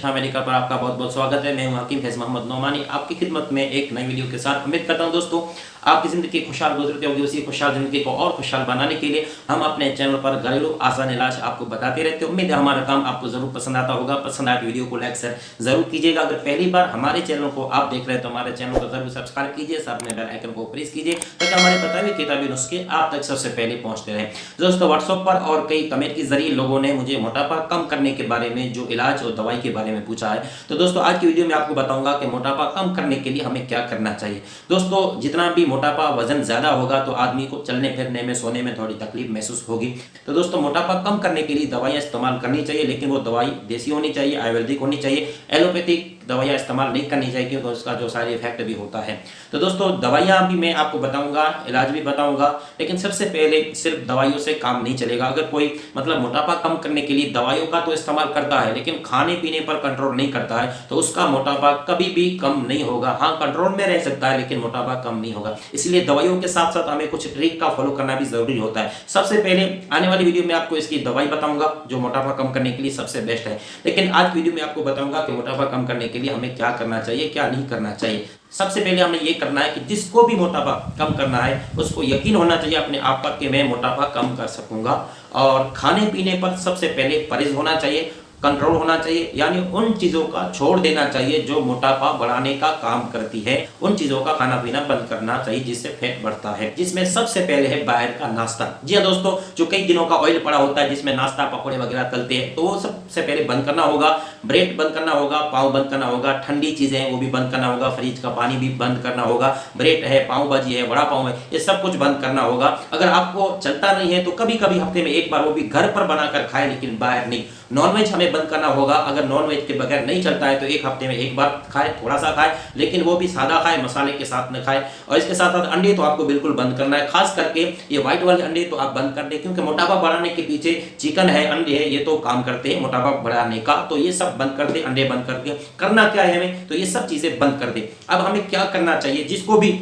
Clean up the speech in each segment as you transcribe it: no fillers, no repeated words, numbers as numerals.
चश्मा मेडिकल पर आपका बहुत बहुत स्वागत है। मैं हूं हकीम फैज मोहम्मद नोमानी, आपकी खिदमत में एक नई वीडियो के साथ। उम्मीद करता हूं दोस्तों आपकी ज़िंदगी खुशहाल गुजरती होगी। उसी खुशहाल ज़िंदगी को और खुशहाल बनाने के लिए हम अपने चैनल पर घरेलू आसान इलाज आपको बताते रहते हैं। उम्मीद है हमारा काम आपको ज़रूर पसंद आता होगा। पसंद आए वीडियो को लाइक शेयर ज़रूर कीजिएगा। अगर पहली बार हमारे चैनल को आप देख रहे हैं तो हमारे चैनल को ज़रूर सब्सक्राइब कीजिए, साथ में बेल आइकन को प्रेस कीजिए ताकि हमारे बताए हुए किताबी नुस्खे आप तक सबसे पहले पहुँचते रहें। दोस्तों व्हाट्सएप पर और कई कमेंट के जरिए लोगों ने मुझे मोटापा कम करने के बारे में, जो इलाज और दवाई के बारे में पूछा है। तो दोस्तों आज की वीडियो में आपको बताऊंगा कि मोटापा कम करने के लिए हमें क्या करना चाहिए। दोस्तों जितना भी मोटापा वजन ज्यादा होगा तो आदमी को चलने फिरने में, सोने में थोड़ी तकलीफ महसूस होगी। तो दोस्तों मोटापा कम करने के लिए दवाइयाँ इस्तेमाल करनी चाहिए, लेकिन वो दवाई देसी होनी चाहिए, आयुर्वेदिक होनी चाहिए। एलोपैथिक दवाइयाँ इस्तेमाल नहीं करनी चाहिए क्योंकि उसका जो साइड इफेक्ट भी होता है। तो दोस्तों दवाइयाँ भी मैं आपको बताऊंगा, इलाज भी बताऊंगा, लेकिन सबसे पहले सिर्फ दवाइयों से काम नहीं चलेगा। अगर कोई मोटापा कम करने के लिए दवाइयों का तो इस्तेमाल करता है लेकिन खाने पीने पर कंट्रोल नहीं करता है तो उसका मोटापा कभी भी कम नहीं होगा। हाँ, कंट्रोल में रह सकता है लेकिन मोटापा कम नहीं होगा। इसलिए दवाइयों के साथ साथ हमें कुछ ट्रिक का फॉलो करना भी जरूरी होता है। सबसे पहले आने वाली वीडियो में आपको इसकी दवाई बताऊंगा जो मोटापा कम करने के लिए सबसे बेस्ट है, लेकिन आज की वीडियो में आपको बताऊंगा कि मोटापा कम करने के लिए हमें क्या करना चाहिए, क्या नहीं करना चाहिए। सबसे पहले हमें ये करना है कि जिसको भी मोटापा कम करना है उसको यकीन होना चाहिए अपने आप पर कि मैं मोटापा कम कर सकूंगा। और खाने पीने पर सबसे पहले परहेज होना चाहिए, कंट्रोल होना चाहिए, यानी उन चीज़ों का छोड़ देना चाहिए जो मोटापा बढ़ाने का काम करती है। उन चीज़ों का खाना पीना बंद करना चाहिए जिससे फैट बढ़ता है, जिसमें सबसे पहले है बाहर का नाश्ता। जी हाँ दोस्तों, जो कई दिनों का ऑयल पड़ा होता है जिसमें नाश्ता पकौड़े वगैरह तलते हैं तो वो सबसे पहले बंद करना होगा। ब्रेड बंद करना होगा, पाव बंद करना होगा, ठंडी चीज़ें हैं वो भी बंद करना होगा, फ्रिज का पानी भी बंद करना होगा, ब्रेड है, पाव भाजी है, वड़ा पाव है, ये सब कुछ बंद करना होगा। अगर आपको चलता नहीं है तो कभी कभी हफ्ते में एक बार वो भी घर पर बनाकर खाए, लेकिन बाहर नहीं। नॉनवेज हमें बंद करना होगा। अगर नॉनवेज के बगैर नहीं चलता है तो एक हफ्ते में एक बार खाए, थोड़ा सा खाए, लेकिन वो भी सादा खाए, मसाले के साथ न खाए। और इसके साथ साथ अंडे तो आपको बिल्कुल बंद करना है, खास करके ये व्हाइट वाले अंडे तो आप बंद कर दें क्योंकि मोटापा बढ़ाने के पीछे चिकन है, अंडे है, ये तो काम करते हैं मोटापा बढ़ाने का। तो ये सब बंद कर दे, अंडे बंद कर दे। करना क्या है हमें, तो ये सब चीजें बंद कर दे। अब हमें क्या करना चाहिए, जिसको भी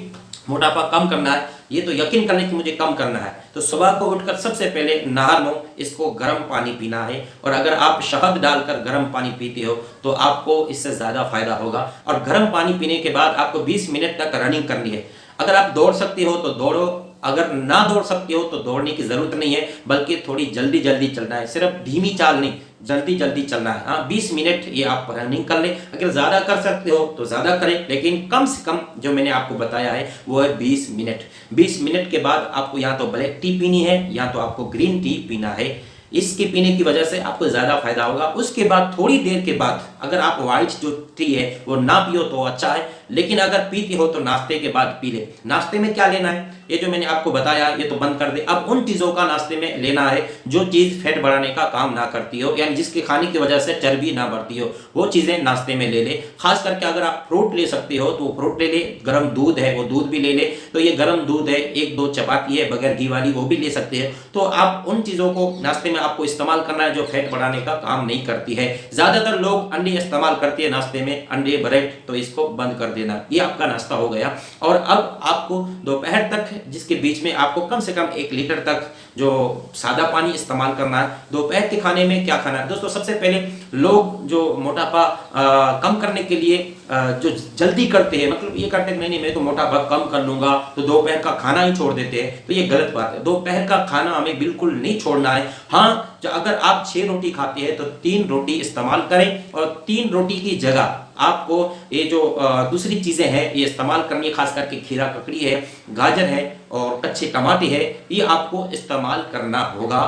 मोटापा कम करना है ये तो यकीन करने कि मुझे कम करना है तो सुबह को उठकर सबसे पहले नहा लो, इसको गर्म पानी पीना है। और अगर आप शहद डालकर गर्म पानी पीते हो तो आपको इससे ज़्यादा फायदा होगा। और गर्म पानी पीने के बाद आपको 20 मिनट तक रनिंग करनी है। अगर आप दौड़ सकते हो तो दौड़ो, अगर ना दौड़ सकते हो तो दौड़ने की जरूरत नहीं है, बल्कि थोड़ी जल्दी जल्दी चलना है। सिर्फ धीमी चाल नहीं, जल्दी जल्दी चलना है। हाँ, 20 मिनट ये आप रनिंग कर लें। अगर ज़्यादा कर सकते हो तो ज़्यादा करें, लेकिन कम से कम जो मैंने आपको बताया है वो है 20 मिनट। 20 मिनट के बाद आपको या तो ब्लैक टी पीनी है या तो आपको ग्रीन टी पीना है। इसके पीने की वजह से आपको ज़्यादा फायदा होगा। उसके बाद थोड़ी देर के बाद अगर आप व्हाइट जो टी है वो ना पियो तो अच्छा है, लेकिन अगर पीते हो तो नाश्ते के बाद पी ले। नाश्ते में क्या लेना है, ये जो मैंने आपको बताया ये तो बंद कर दे। अब उन चीज़ों का नाश्ते में लेना है जो चीज़ फैट बढ़ाने का काम ना करती हो, यानी जिसके खाने की वजह से चर्बी ना बढ़ती हो, वो चीज़ें नाश्ते में ले ले। खास करके अगर आप फ्रूट ले सकते हो तो फ्रूट ले ले, गर्म दूध है वो दूध भी ले ले। तो ये गर्म दूध है, एक दो चपाती है बगैर घी वाली वो भी ले सकते हैं। तो आप उन चीज़ों को नाश्ते में आपको इस्तेमाल करना है जो फैट बढ़ाने का काम नहीं करती है। ज़्यादातर लोग अंडे इस्तेमाल करते हैं नाश्ते में, अंडे ब्रेड, तो इसको बंद कर देना। ये आपका नाश्ता हो गया। और अब आपको दोपहर तक, जिसके बीच में आपको कम से कम 1 लीटर तक जो सादा पानी इस्तेमाल करना है। दोपहर के खाने में क्या खाना है दोस्तों, सबसे पहले लोग जो मोटापा कम करने के लिए जो जल्दी करते हैं, मतलब ये करते हैं नहीं मैं तो मोटापा कम कर लूंगा तो दोपहर का खाना ही छोड़ देते हैं, तो ये गलत बात है। दोपहर का खाना हमें बिल्कुल नहीं छोड़ना है। हाँ, अगर आप 6 रोटी खाते हैं तो 3 रोटी इस्तेमाल करें, और 3 रोटी की जगह आपको ये जो दूसरी चीज़ें हैं ये इस्तेमाल करनी है। खास करके खीरा ककड़ी है, गाजर है और कच्चे टमाटे है, ये आपको इस्तेमाल करना होगा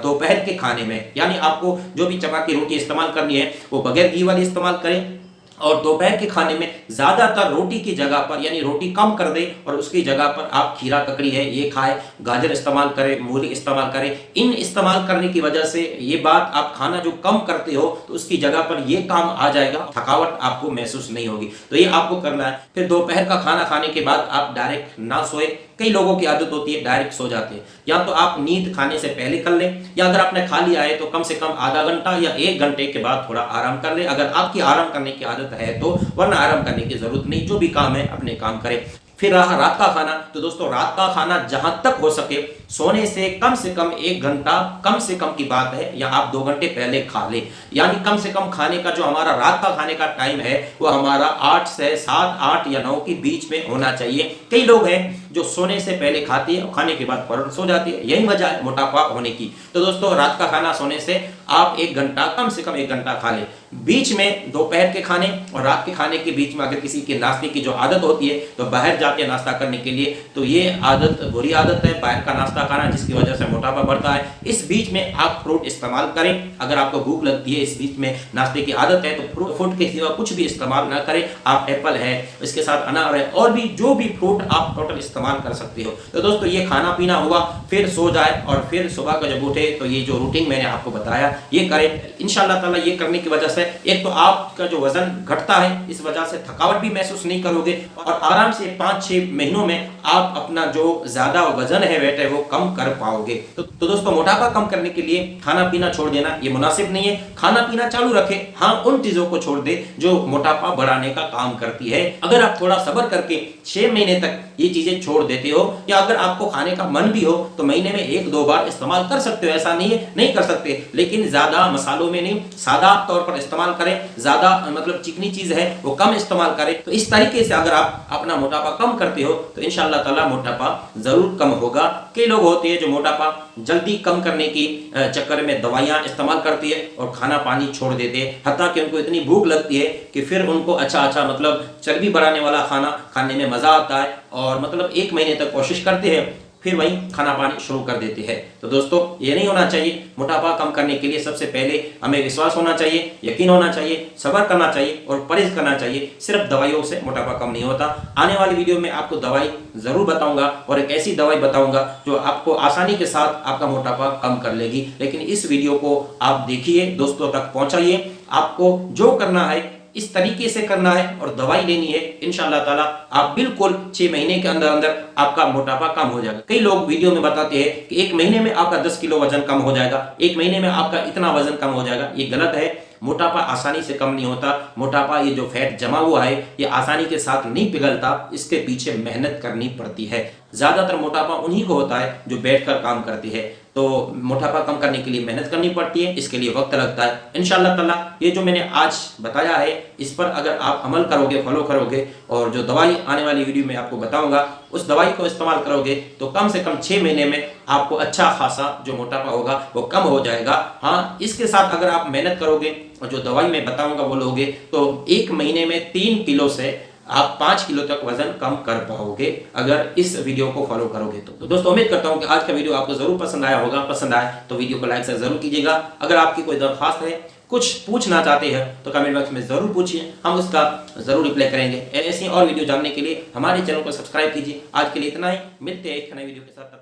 दोपहर के खाने में। यानी आपको जो भी चपाती रोटी इस्तेमाल करनी है वो बगैर घी वाली इस्तेमाल करें। और दोपहर के खाने में ज़्यादातर रोटी की जगह पर, यानी रोटी कम कर दें और उसकी जगह पर आप खीरा ककड़ी है ये खाएं, गाजर इस्तेमाल करें, मूली इस्तेमाल करें। इन इस्तेमाल करने की वजह से ये बात, आप खाना जो कम करते हो तो उसकी जगह पर ये काम आ जाएगा, थकावट आपको महसूस नहीं होगी। तो ये आपको करना है। फिर दोपहर का खाना खाने के बाद आप डायरेक्ट ना सोए। कई लोगों की आदत होती है डायरेक्ट सो जाते हैं। या तो आप नींद खाने से पहले कर लें, या अगर आपने खा लिया है तो कम से कम आधा घंटा या 1 घंटे के बाद थोड़ा आराम कर लें, अगर आपकी आराम करने की आदत है तो, वरना आराम करने की जरूरत नहीं। जो भी काम है अपने काम करें। फिर रहा रात का खाना, तो दोस्तों रात का खाना जहां तक हो सके सोने से कम 1 घंटा, कम से कम की बात है, या आप 2 घंटे पहले खा ले। यानी कम से कम खाने का जो हमारा रात का खाने का टाइम है वो हमारा 8 से 7, 8 या 9 के बीच में होना चाहिए। कई लोग हैं जो सोने से पहले खाते हैं और खाने के बाद फौरन सो जाते हैं, यही वजह है मोटापा होने की। तो दोस्तों रात का खाना सोने से आप 1 घंटा, कम से कम 1 घंटा खा लें। बीच में दोपहर के खाने और रात के खाने के बीच में अगर किसी के नाश्ते की जो आदत होती है तो बाहर जाते हैं नाश्ता करने के लिए, तो ये आदत बुरी आदत है, बाहर का नाश्ता खाना, जिसकी वजह से मोटापा बढ़ता है। इस बीच में आप फ्रूट इस्तेमाल करें। अगर आपको भूख लगती है, इस बीच में नाश्ते की आदत है, तो फ्रूट के सिवा कुछ भी इस्तेमाल ना करें। आप एप्पल है, इसके साथ अनार है, और भी जो भी फ्रूट आप टोटल इस्तेमाल कर सकते हो। तो दोस्तों ये खाना पीना हुआ, फिर सो जाए और फिर सुबह का जब उठे तो ये जो रूटीन मैंने आपको बताया ये करें। इंशाल्लाह ताला ये करने की वजह से एक तो आपका जो वजन घटता है, इस वजह से थकावट भी महसूस नहीं करोगे और आराम से 5-6 महीनों में आप अपना जो ज्यादा वजन है, वेट है, वो कम कर पाओगे। तो दोस्तों मोटापा कम करने के लिए खाना पीना छोड़ देना ये मुनासिब नहीं है। खाना पीना चालू रखें, हाँ उन चीजों को छोड़ दे जो मोटापा बढ़ाने का काम करती है। अगर आप थोड़ा सब्र करके 6 महीने तक ये चीजें छोड़ देते हो, या अगर आपको खाने का मन भी हो तो महीने में 1-2 बार इस्तेमाल कर सकते हो, ऐसा नहीं है नहीं कर सकते, लेकिन ज्यादा मसालों में नहीं, सादा तौर पर इस्तेमाल करें। ज्यादा मतलब चिकनी चीज है वो कम इस्तेमाल करें। तो इस तरीके से अगर आप अपना मोटापा कम करते हो तो इंशाअल्लाह ताला मोटापा जरूर कम होगा। कई लोग होते हैं जो मोटापा जल्दी कम करने की चक्कर में दवाइयां इस्तेमाल करती है और खाना पानी छोड़ देते हैं, हत्ता कि उनको इतनी भूख लगती है कि फिर उनको अच्छा मतलब चर्बी बढ़ाने वाला खाना खाने में मजा आता है और मतलब 1 महीने तक कोशिश करते हैं, फिर वही खाना पानी शुरू कर देते हैं। तो दोस्तों ये नहीं होना चाहिए। मोटापा कम करने के लिए सबसे पहले हमें विश्वास होना चाहिए, यकीन होना चाहिए, सब्र करना चाहिए और परहेज करना चाहिए। सिर्फ दवाइयों से मोटापा कम नहीं होता। आने वाली वीडियो में आपको दवाई जरूर बताऊंगा और एक ऐसी दवाई बताऊंगा जो आपको आसानी के साथ आपका मोटापा कम कर लेगी। लेकिन इस वीडियो को आप देखिए, दोस्तों तक पहुंचाइए। आपको जो करना है इस तरीके से करना है और दवाई लेनी है, इंशाअल्लाह ताला आप बिल्कुल 6 महीने के अंदर अंदर आपका मोटापा कम हो जाएगा। कई लोग वीडियो में बताते हैं कि 1 महीने में आपका 10 किलो वजन कम हो जाएगा, 1 महीने में आपका इतना वजन कम हो जाएगा। ये गलत है। मोटापा आसानी से कम नहीं होता। मोटापा, ये जो फैट जमा हुआ है, ये आसानी के साथ नहीं पिघलता, इसके पीछे मेहनत करनी पड़ती है। ज्यादातर मोटापा उन्हीं को होता है जो बैठकर काम करते हैं। तो मोटापा कम करने के लिए मेहनत करनी पड़ती है, इसके लिए वक्त लगता है। इंशाअल्लाह ताला ये जो मैंने आज बताया है इस पर अगर आप अमल करोगे, फॉलो करोगे और जो दवाई आने वाली वीडियो में आपको बताऊंगा उस दवाई को इस्तेमाल करोगे तो कम से कम 6 महीने में आपको अच्छा खासा जो मोटापा होगा वो कम हो जाएगा। हाँ, इसके साथ अगर आप मेहनत करोगे और जो दवाई मैं बताऊंगा वो लोगे तो 1 महीने में 3 किलो से आप 5 किलो तक वजन कम कर पाओगे अगर इस वीडियो को फॉलो करोगे। तो दोस्तों उम्मीद करता हूं कि आज का वीडियो आपको जरूर पसंद आया होगा। पसंद आए तो वीडियो को लाइक से जरूर कीजिएगा। अगर आपकी कोई दरख्वास्त है, कुछ पूछना चाहते हैं तो कमेंट बॉक्स में जरूर पूछिए, हम उसका जरूर रिप्लाई करेंगे। ऐसी और वीडियो जानने के लिए हमारे चैनल को सब्सक्राइब कीजिए। आज के लिए इतना ही, मिलते हैं एक नए वीडियो के साथ।